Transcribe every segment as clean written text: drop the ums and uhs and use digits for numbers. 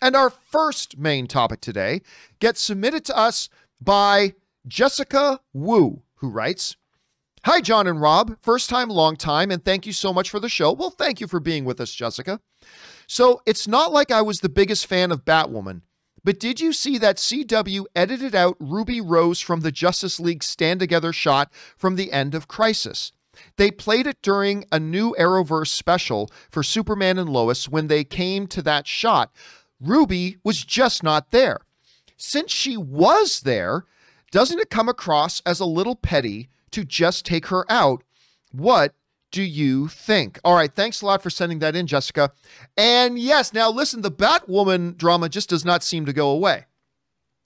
And our first main topic today gets submitted to us by Jessica Wu, who writes, "Hi, John and Rob. First time, long time, and thank you so much for the show." Well, thank you for being with us, Jessica. "So it's not like I was the biggest fan of Batwoman, but did you see that CW edited out Ruby Rose from the Justice League Stand Together shot from the end of Crisis? They played it during a new Arrowverse special for Superman and Lois. When they came to that shot, Ruby was just not there. Since she was there, doesn't it come across as a little petty to just take her out? What do you think?" All right, thanks a lot for sending that in, Jessica. And yes, now listen, the Batwoman drama just does not seem to go away.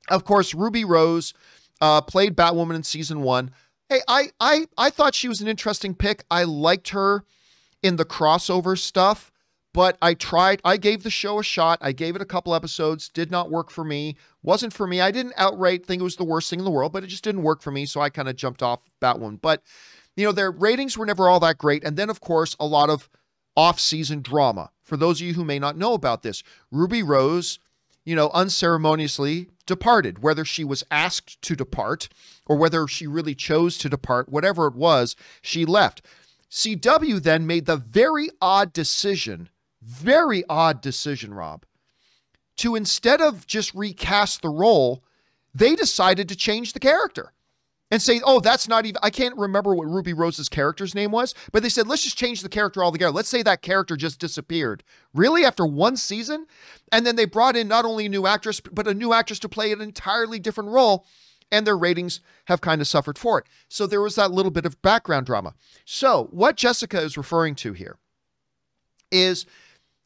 Of course, Ruby Rose played Batwoman in season 1. Hey, I thought she was an interesting pick. I liked her in the crossover stuff, but I gave the show a shot. I gave it a couple episodes, did not work for me, wasn't for me. I didn't outright think it was the worst thing in the world, but it just didn't work for me, so I kind of jumped off Batwoman. But, you know, their ratings were never all that great. And then, of course, a lot of off-season drama. For those of you who may not know about this, Ruby Rose, you know, unceremoniously departed. Whether she was asked to depart or whether she really chose to depart, whatever it was, she left. CW then made the very odd decision, Rob, to instead of just recast the role, they decided to change the character and say, oh, that's not even, I can't remember what Ruby Rose's character's name was, but they said, let's just change the character altogether. Let's say that character just disappeared. Really? After one season? And then they brought in not only a new actress, but a new actress to play an entirely different role, and their ratings have kind of suffered for it. So there was that little bit of background drama. So what Jessica is referring to here is,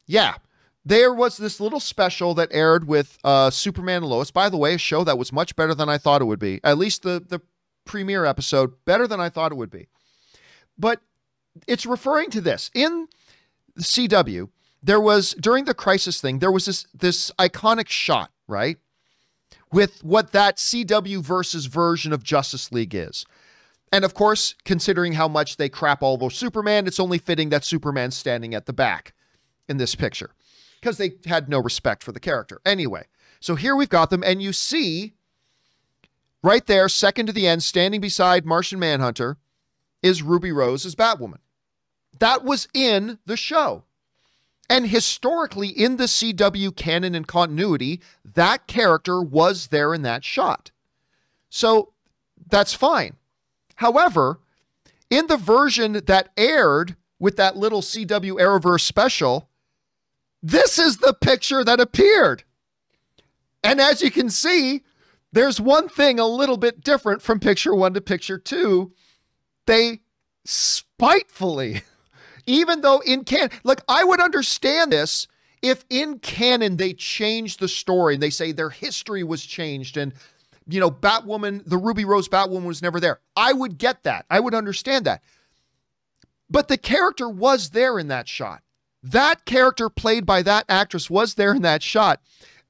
yeah, there was this little special that aired with Superman Lois. By the way, a show that was much better than I thought it would be. At least the premiere episode, better than I thought it would be. But it's referring to this. In the CW, there was, during the Crisis thing, there was this iconic shot, right? With what that CW versus version of Justice League is. And of course, considering how much they crap all over Superman, it's only fitting that Superman's standing at the back in this picture, because they had no respect for the character. Anyway, so here we've got them, and you see right there, second to the end, standing beside Martian Manhunter, is Ruby Rose as Batwoman. That was in the show. And historically, in the CW canon and continuity, that character was there in that shot. So that's fine. However, in the version that aired with that little CW Arrowverse special, this is the picture that appeared. And as you can see, there's one thing a little bit different from picture 1 to picture 2. They spitefully, even though in canon, like I would understand this if in canon they changed the story and they say their history was changed and, you know, Batwoman, the Ruby Rose Batwoman was never there. I would get that. I would understand that. But the character was there in that shot. That character played by that actress was there in that shot.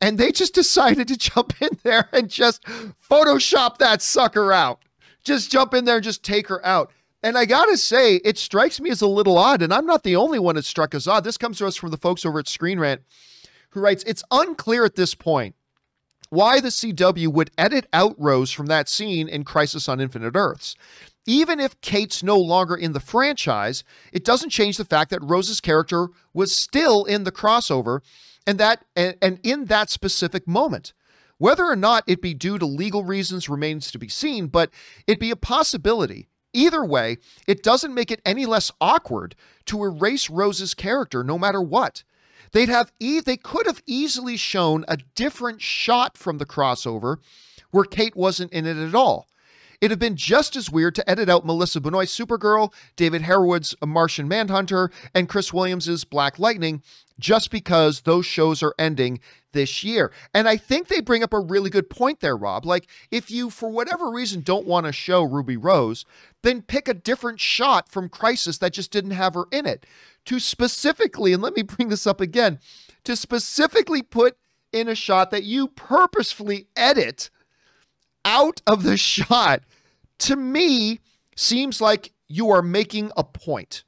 And they just decided to jump in there and just Photoshop that sucker out. Just jump in there and just take her out. And I gotta say, it strikes me as a little odd, and I'm not the only one it struck as odd. This comes to us from the folks over at Screen Rant, who writes, it's unclear at this point why the CW would edit out Rose from that scene in Crisis on Infinite Earths. Even if Kate's no longer in the franchise, it doesn't change the fact that Rose's character was still in the crossover and in that specific moment. Whether or not it be due to legal reasons remains to be seen, but it'd be a possibility. Either way, it doesn't make it any less awkward to erase Rose's character no matter what. They could have easily shown a different shot from the crossover where Kate wasn't in it at all. It'd have been just as weird to edit out Melissa Benoist's Supergirl, David Harewood's Martian Manhunter, and Chris Williams's Black Lightning, just because those shows are ending this year. And I think they bring up a really good point there, Rob. Like, if you, for whatever reason, don't want to show Ruby Rose, then pick a different shot from Crisis that just didn't have her in it. To specifically, and let me bring this up again, to specifically put in a shot that you purposefully edit out of the shot, to me, seems like you are making a point.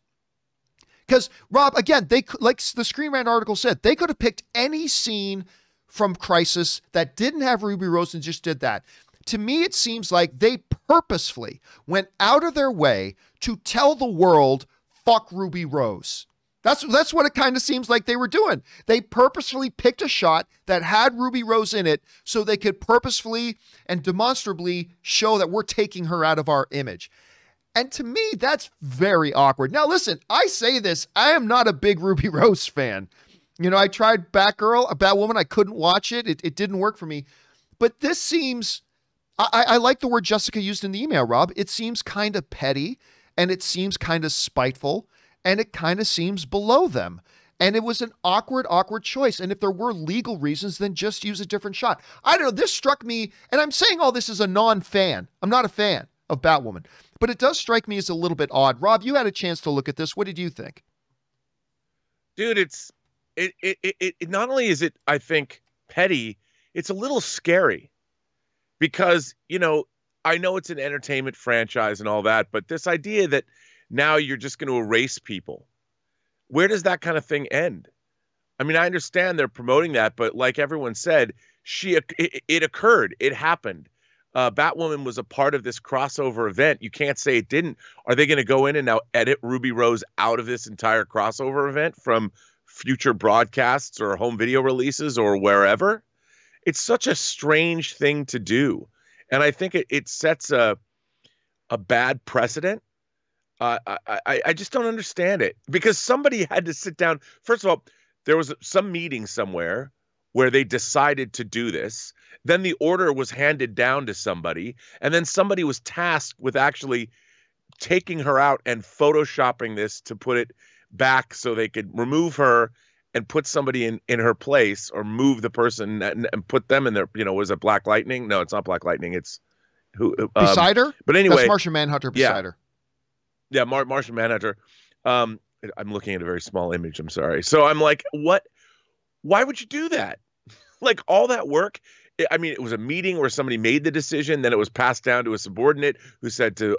Because, Rob, again, they, like the Screen Rant article said, they could have picked any scene from Crisis that didn't have Ruby Rose and just did that. To me, it seems like they purposefully went out of their way to tell the world, fuck Ruby Rose. That's what it kind of seems like they were doing. They purposefully picked a shot that had Ruby Rose in it so they could purposefully and demonstrably show that we're taking her out of our image. And to me, that's very awkward. Now, listen, I say this, I am not a big Ruby Rose fan. You know, I tried Batwoman, I couldn't watch it. It didn't work for me. But this seems, I like the word Jessica used in the email, Rob. It seems kind of petty, and it seems kind of spiteful, and it kind of seems below them. And it was an awkward choice. And if there were legal reasons, then just use a different shot. I don't know, this struck me, and I'm saying all this as a non-fan. I'm not a fan of Batwoman. But it does strike me as a little bit odd. Rob, you had a chance to look at this. What did you think? Dude, it not only is it, I think, petty, it's a little scary. Because, you know, I know it's an entertainment franchise and all that, but this idea that now you're just going to erase people, where does that kind of thing end? I mean, I understand they're promoting that, but like everyone said, it occurred. It happened. Batwoman was a part of this crossover event. You can't say it didn't. Are they going to go in and now edit Ruby Rose out of this entire crossover event from future broadcasts or home video releases or wherever? It's such a strange thing to do. And I think it sets a bad precedent. I just don't understand it, because somebody had to sit down. First of all, there was some meeting somewhere where they decided to do this. Then the order was handed down to somebody, and then somebody was tasked with actually taking her out and photoshopping this to put it back so they could remove her and put somebody in her place, or move the person and put them in there. You know, was it Black Lightning? No, it's not Black Lightning. It's who? Beside her? But anyway. That's Martian Manhunter beside her. Yeah, Martian Manhunter. I'm looking at a very small image. I'm sorry. So I'm like, what? Why would you do that? Like, all that work. I mean, it was a meeting where somebody made the decision. Then it was passed down to a subordinate who said to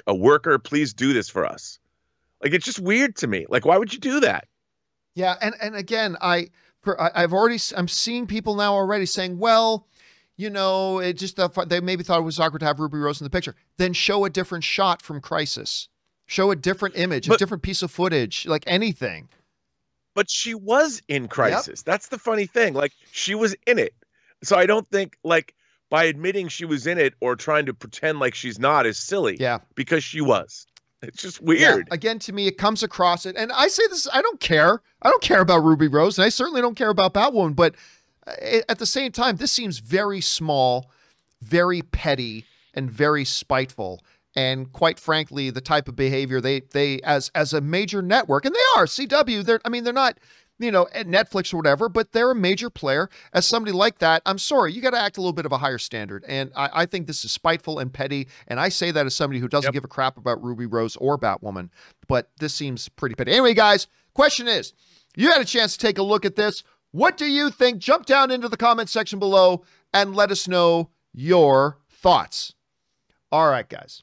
a worker, please do this for us. Like, it's just weird to me. Like, why would you do that? Yeah. And again, I'm seeing people now already saying, well, you know, it just, they maybe thought it was awkward to have Ruby Rose in the picture. Then show a different shot from Crisis. Show a different image, a different piece of footage, like anything. But she was in Crisis. Yep. That's the funny thing. Like, she was in it. So I don't think, like, by admitting she was in it or trying to pretend like she's not is silly. Yeah. Because she was. It's just weird. Yeah. Again, to me, it comes across it. And I say this, I don't care. I don't care about Ruby Rose, and I certainly don't care about Batwoman. But at the same time, this seems very small, very petty, and very spiteful. And quite frankly, the type of behavior they as a major network, and they are CW. They're not, you know, at Netflix or whatever, but they're a major player. As somebody like that, I'm sorry, you got to act a little bit of a higher standard. And I think this is spiteful and petty. And I say that as somebody who doesn't give a crap about Ruby Rose or Batwoman, but this seems pretty petty. Anyway, guys, question is, you had a chance to take a look at this. What do you think? Jump down into the comment section below and let us know your thoughts. All right, guys.